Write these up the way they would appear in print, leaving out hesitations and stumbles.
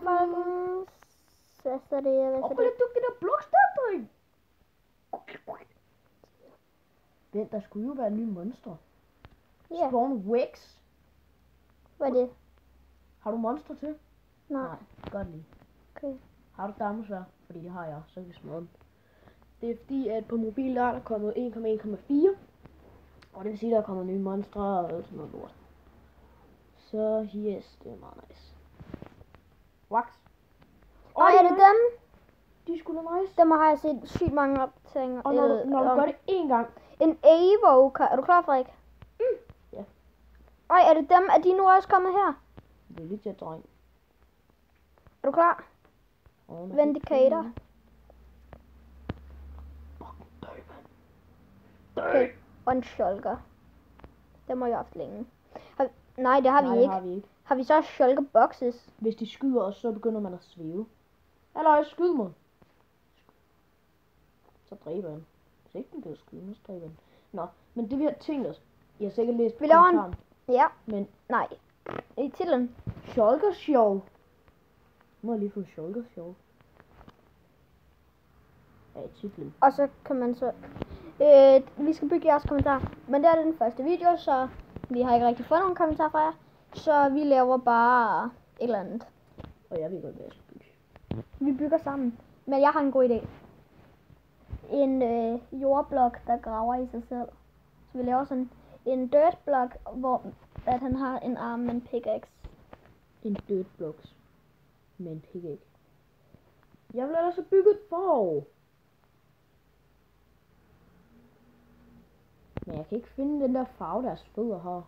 folkens. Så er det, hvad så Prøv det? at dukke det der blokstempel. Vent, der skulle jo være nye monstre. Ja, Spawn Wex. hvad er det? Har du monstre til? Nej, Godt lige. okay. Har du dammesvær? Fordi det har jeg, så kan vi smadre dem. Det er fordi, at på mobil der er der kommet 1,1,4. Og det vil sige, at der er kommet nye monstre og sådan noget lort. Så yes, det er meget nice. Wax. Og er det dem? De er sgu da nice. Dem har jeg set sygt mange optagninger. Og når du gør det én gang. En Evoker. Er du klar, Frederik? Ja. Ej, er det dem? Er de nu også kommet her? Det er lidt til dreng. Er du klar? Vindicator. Okay. Og en shulker. Dem har jeg haft længe. Nej, det har vi ikke. Har vi ikke. Har vi så shulker boxes? Hvis de skyder os, så begynder man at svæve. Eller skyd mig. Så dræber han. Hvis ikke den kan skyde, så dræber han. Nå, men det vi har tænkt os. Jeg har sikkert læst Vi laver en- kommentaren. Ja. Men Nej. I titlen. Shulker Show. Nu har jeg lige fået Shulker Show. Ja, i titlen. Og så kan man så... vi skal bygge jeres kommentar. Men det er den første video, så vi har ikke rigtig fået nogen kommentarer fra jer. Så vi laver bare et eller andet. Og jeg ved godt, hvad jeg skal bygge. Vi bygger sammen. Men jeg har en god idé. En jordblok, der graver i sig selv. Så vi laver sådan en dirt block, hvor at han har en arm med en pickaxe. En dirt blocks. Med en pickaxe. Jeg vil ellers have bygget et forv. Men jeg kan ikke finde den der farve, deres fødder har.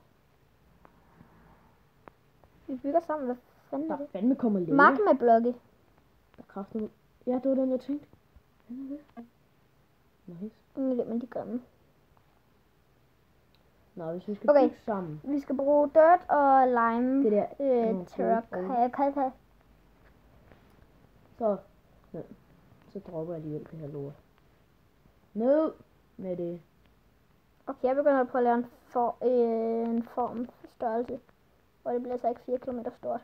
Vi bygger sammen. Hvad fanden Der er er det? fandme kommer læge. Magma-blokke. Der kræfter. Ja, det var den, jeg tænkte. Hvad er det? Nice. Ingen idé, men de er grimme. Nå, hvis vi skal Okay. bygge sammen. Vi skal bruge dirt og lime. Det der. Truck. Så. Ja. Så dropper jeg alligevel det her lort. Ned med det. Okay, jeg begynder på at lave en form størrelse. Og det bliver så ikke 4 km stort.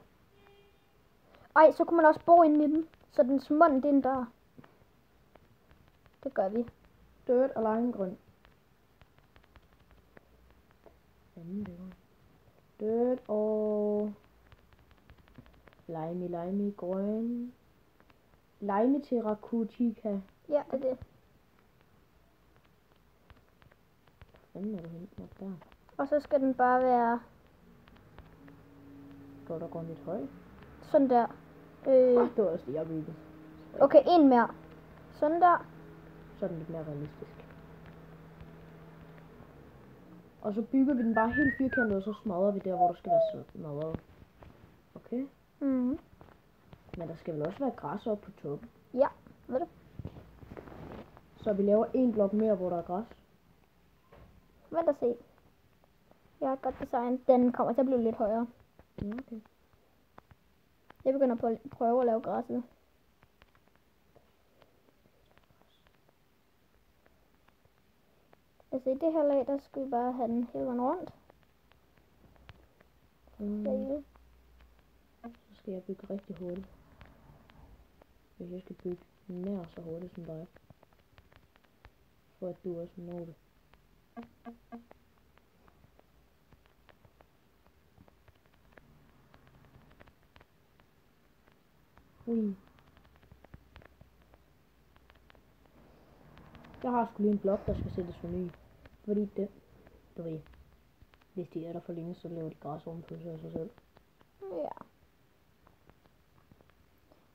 Ej, så kunne man også bo inde i den. Så den mund, det er en dør. Det gør vi. Dirt og limegrøn. Dirt og lime grøn. Lime terracotta. Ja, det er det. Hvad fanden er du henne op der? Og så skal den bare være Går der lidt højt? sådan der. Det var også det, jeg byggede. Okay, en mere. Sådan der. Så er den lidt mere realistisk. Og så bygger vi den bare helt firkantet, og så smadrer vi der, hvor der skal være smadret. Okay? Mhm. Men der skal vel også være græs oppe på toppen. Ja, ved du. Så vi laver en blok mere, hvor der er græs. Vent og se. Jeg har et godt design. Den kommer til at blive lidt højere. Ja, okay. Jeg begynder på at prøve at lave græsset. Altså i det her lag, der skal vi bare have den hele vejen rundt. Seriøst. Så skal jeg bygge rigtig hurtigt. Hvis jeg skal bygge nær så hurtigt som dig. For at du også når det. Ui. Jeg har sgu lige en blok, der skal sættes for ny. Fordi det, du ved, hvis de er der for længe, så laver de græs ovenpå sig af sig selv. Ja.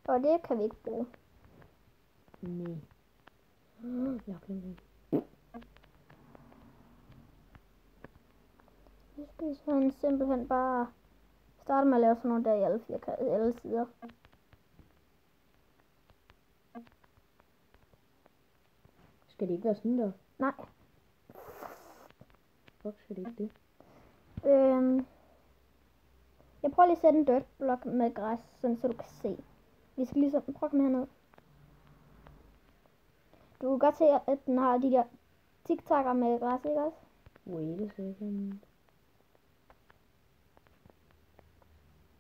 Og det kan vi ikke bruge. Nej. Jeg har glemt det. Vi skal sådan simpelthen bare starte med at lave sådan nogle der i alle sider. Skal det ikke være sådan der? Nej. Hvorfor skal det ikke det? Jeg prøver lige at sætte en dirt block med græs, sådan så du kan se. Vi skal ligesom, prøv at komme herned. Du kan godt se, at den har de der tiktakker med græs, ikke også? Wait a second.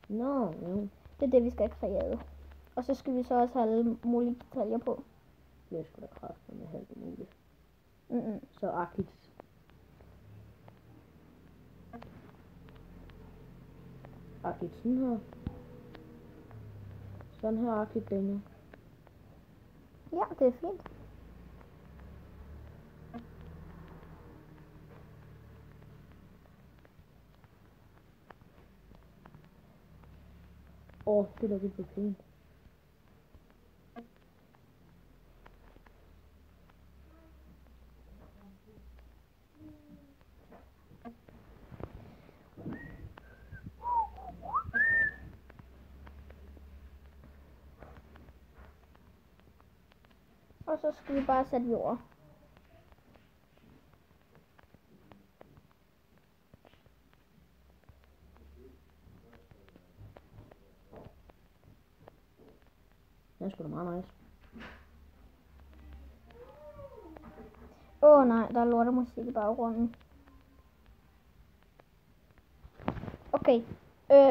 No. Det er det, vi skal have kreeret. Og så skal vi så også have alle mulige detaljer på. Det er sgu da kraftigt med halvt muligt. Mm-mm. Så agtigt. Agtigt sådan her. Sådan her agtigt længere. Ja, det er fint. Det der det bliver pænt. Og så skal vi bare sætte jord. Det er sgu da meget nice. Nej, der er lortemusik i baggrunden. Okay,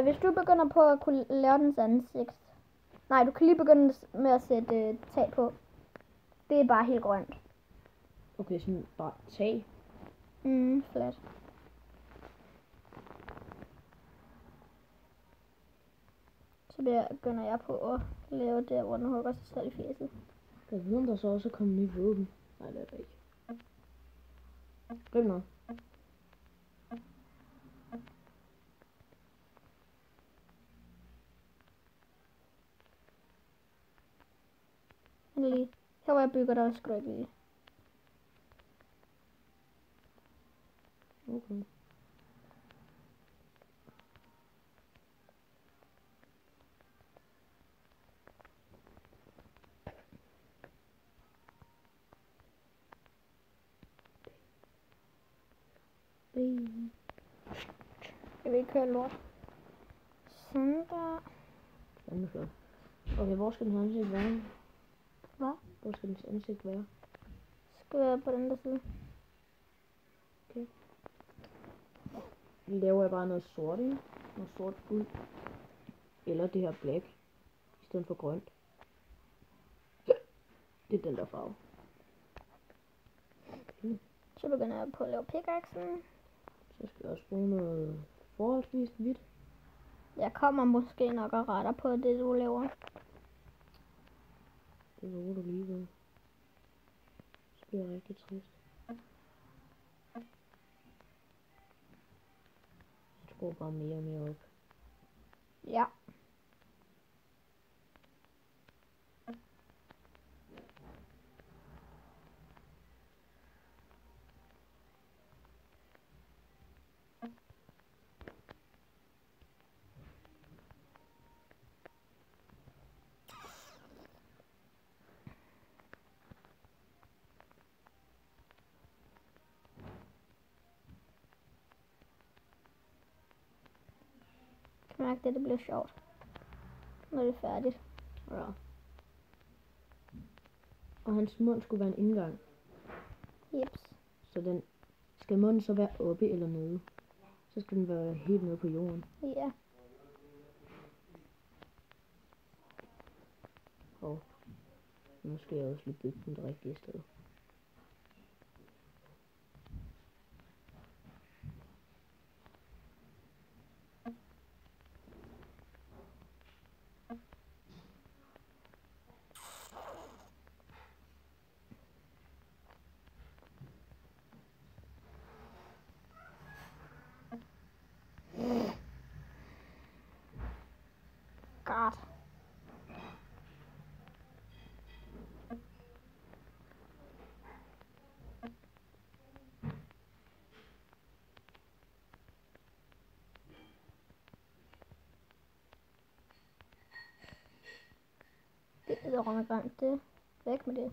hvis du begynder på at kunne lave dens ansigt. Nej, du kan lige begynde med at sætte tag på. Det er bare helt grønt. Okay, sådan bare tag. Flat. Så begynder jeg på at lave der, hvor den hugger sig selv i fjeset. Jeg ved, om der så også er kommet nye våben. Nej, det er der ikke. Grib noget. Endelig. Her hvor jeg bygger, der skal du ikke lige. Okay. Jeg vil ikke køre lort. Sådan der. Fandme flot. Okay, hvor skal dens ansigt være? Hvad? Hvor skal dens ansigt være? Skal være på den der side. Okay. Laver jeg bare noget sort, ikke? Noget sort guld. Eller det her black. I stedet for grønt. Det er den der farve. Okay. Så begynder jeg på at lave pickaxen. Så skal jeg også bruge noget forholdsvis hvidt. Jeg kommer måske nok og retter på det, du laver. Det lover du lige ved. Så bliver jeg rigtig trist. Jeg tror bare mere og mere op. Ja. Jeg kan mærke, at det bliver sjovt, når det er færdigt. Ja. Og hans mund skulle være en indgang. Jeps. Så den skal munden så være oppe eller nede. Så skal den være helt nede på jorden. Ja. Og nu skal jeg også lige bygge den det rigtige sted. God. Det er grimt, det. Væk med det.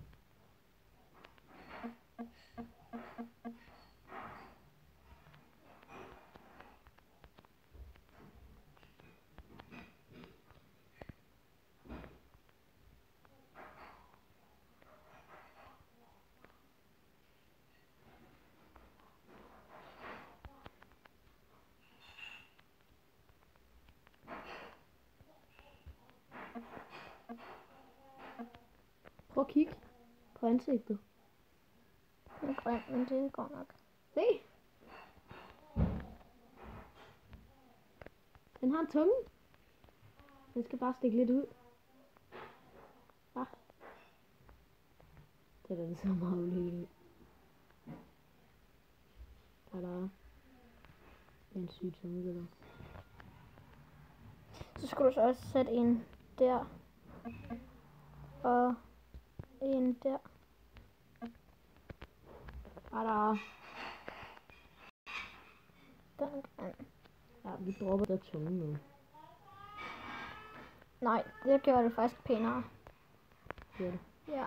Prøv at kigge på ansigtet. Det er grimt, men det går nok. Se. Den har en tunge. Den skal bare stikke lidt ud. Ah. Det er den så meget ulykkelig. Der er en syg tunge der. Så skulle du så også sætte en der. Og en der. Der. Den er grim. Ja, vi dropper der tunge nu. Nej, det gjorde det faktisk pænere. Gør det. Ja.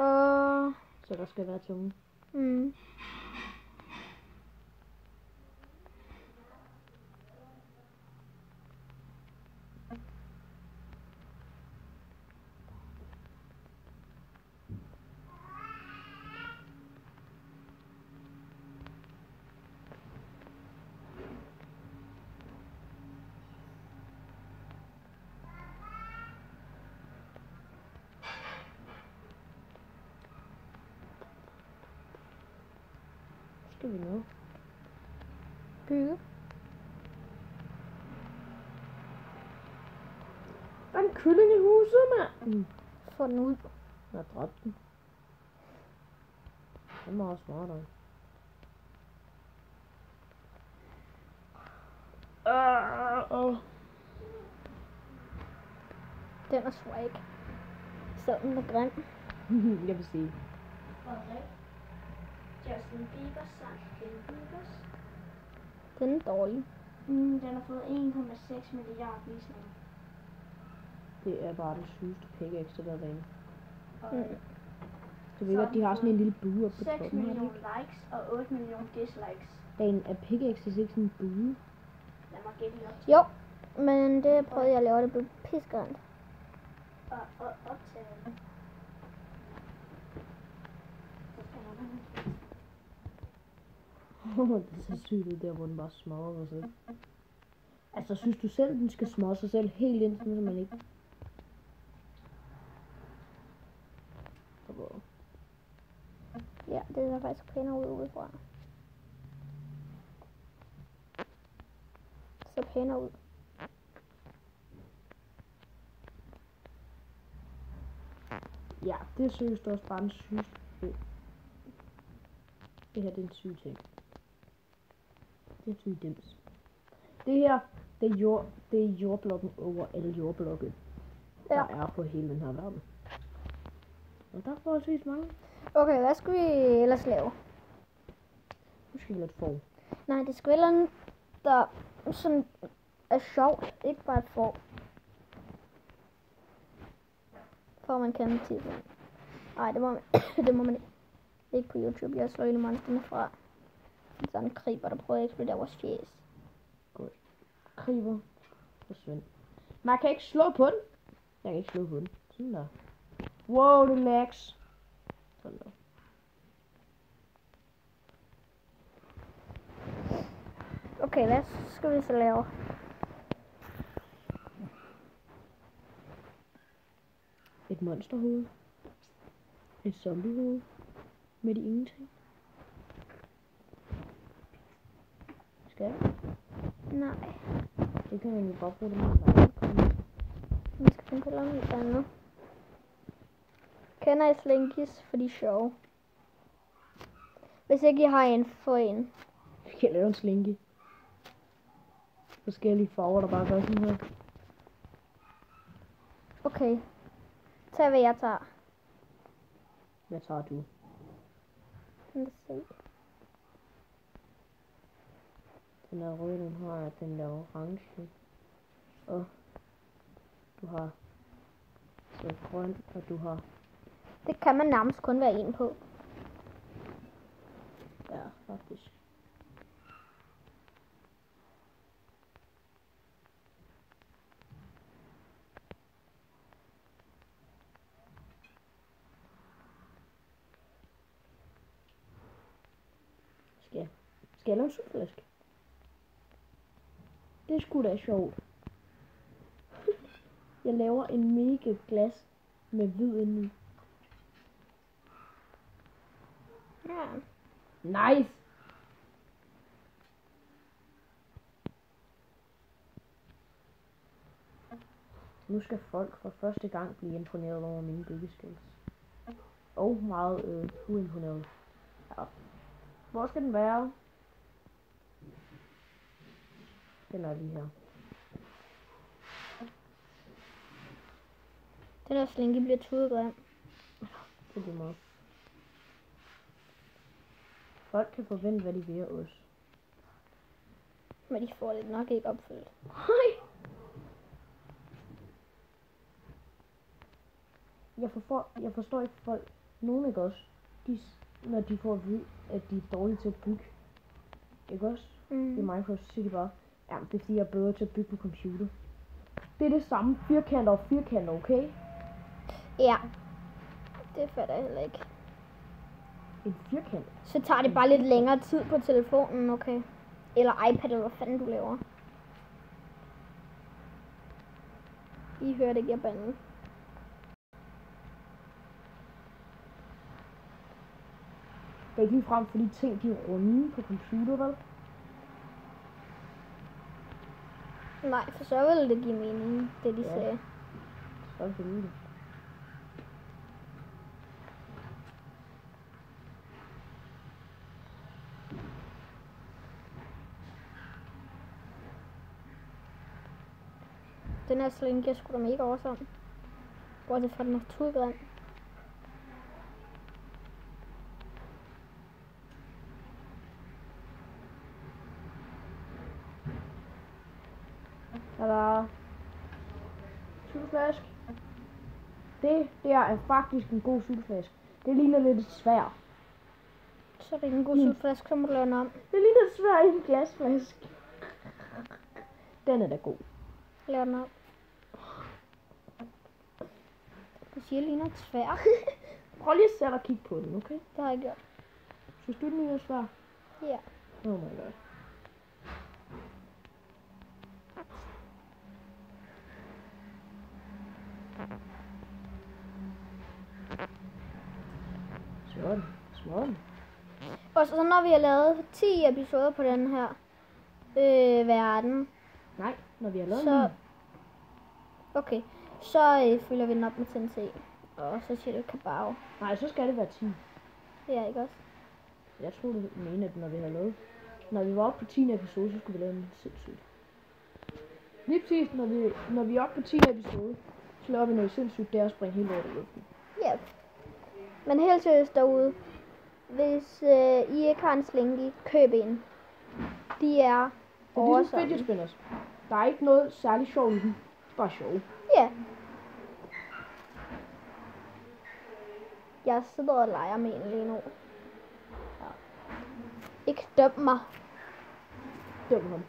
Og... Så der skal være tunge. Mm. Skal vi nå? Bygge. Der er en kylling i huset, mand. Få den ud. Jeg har dræbt den. Den er meget smartere. Den er swag. Så den er grim. Jeg vil sige. Justin Bieber sang Bieber's. Den er dårlig. Den har fået 1,6 milliarder visninger. Det er bare det sygeste pickaxe, der er derinde. Mm. Så ved godt, de har sådan en lille bue oppe på 6 toppen. har de millioner ikke? likes og 8 millioner dislikes. Den er pickaxe ikke sådan en bue. Lad mig gætte lidt op. Jo, men det prøvede jeg at lave, det blev pissegrimt. Og optage det. Det er så sygt ud der, hvor den bare smadrer sig selv. Altså, synes du selv, den skal smadre sig selv helt ind, så man ikke... Ja, det ser faktisk pænere ud udefra. Så pænere ud. Ja, det er seriøst også bare en syg ting. Det her, det er en syg ting. Det er en syg dims. Det her, det er jordblokken over alle jordblokke, der er på hele den her verden. Og der er forholdsvis mange. Okay, hvad skal vi ellers lave? Nu skal vi lidt form. Nej, det skal være noget, der sådan er sjovt. Ikke bare et får. For man kan titlen. Nej, det må man, det må man ikke på YouTube. Jeg slår hele monsterne fra. Sådan en kriber, der prøver at eksplodere vores fjes. Kriber. Forsvind. Man kan ikke slå på den. Jeg kan ikke slå på den. Sådan der. Wow, det lags. Sådan der. Okay, hvad skal vi så lave? Et monsterhoved. Et zombiehoved. Midt i ingenting. Skal jeg? Nej, Det kan man jo bare bruge det med. vi skal finde på noget andet. Kender I Slinkies for de er sjove? Hvis ikke I har en, få en. Vi kan lave en slinky. Forskellige farver, der bare gør sådan her. Okay. Tag hvad jeg tager. Hvad tager du? Lad os se. Den er rød, den har den der orange. Og du har så grøn, og du har... Det kan man nærmest kun være en på. Ja, faktisk. Skal jeg lave en suflaske? Det er sgu da sjovt. Jeg laver en mega glas med hvid indeni. Ja. Nice! Nu skal folk for første gang blive imponeret over mine byggeskills. Og meget uimponeret. Ja. Hvor skal den være? Den er lige her. Den der slinke bliver tudegrim. Det er lige meget. Folk kan forvente, hvad de vil af os. Men de får det nok ikke opfyldt. Hej! Jeg forstår ikke folk. Nogen ikke også. Når de får at vide, at de er dårlige til at bygge. Ikke også? I Minecraft så siger de bare, ja, det er fordi jeg er bedre til at bygge på computer. Det er det samme firkanter og firkanter, okay? Ja. Det fatter jeg heller ikke. En firkant? Så tager det bare lidt længere tid på telefonen, okay? Eller iPad, eller hvad fanden du laver. I hørte ikke, jeg bandede. Det er ikke lige frem for de ting, de er runde på computer, vel? Nej, for så ville det give mening, det de Ja. sagde. Så er det det. Den her slinke er sgu da mega awesome. Bortset fra den er tudegrim. Tada! Sutteflaske. Det der er faktisk en god sutteflaske. Det ligner lidt et sværd. Så er det ikke en god sutteflaske, så må du lave den om. Det ligner et sværd i en glasflaske. Den er da god. Lav den om. Du siger, det ligner et sværd. Prøv lige at sætte og kigge på den, okay? Det har jeg gjort. Synes du, den ligner et sværd? Ja. Oh my god. Sådan. Sådan. Og så når vi har lavet 10 episoder på den her verden, Nej, når vi har lavet så, den. okay, så fylder vi den op med TNT. Og så siger det kabao. Nej, så skal det være 10. Det er ikke også. Jeg troede, du mente, at når vi har lavet... Når vi var oppe på 10. episode, så skulle vi lave en sindssygt. Lige præcis, når vi er oppe på 10. episode, så laver vi noget sindssygt, det er at springe helt over i luften. Ja. Men helt seriøst derude, hvis I ikke har en slinke, køb en. De er Det er ligesom awesome. fidget spinners. Der er ikke noget særligt sjovt i dem. Bare sjov. Ja. Jeg sidder og leger med en lige nu. Ja. Ikke døm mig. Døm ham.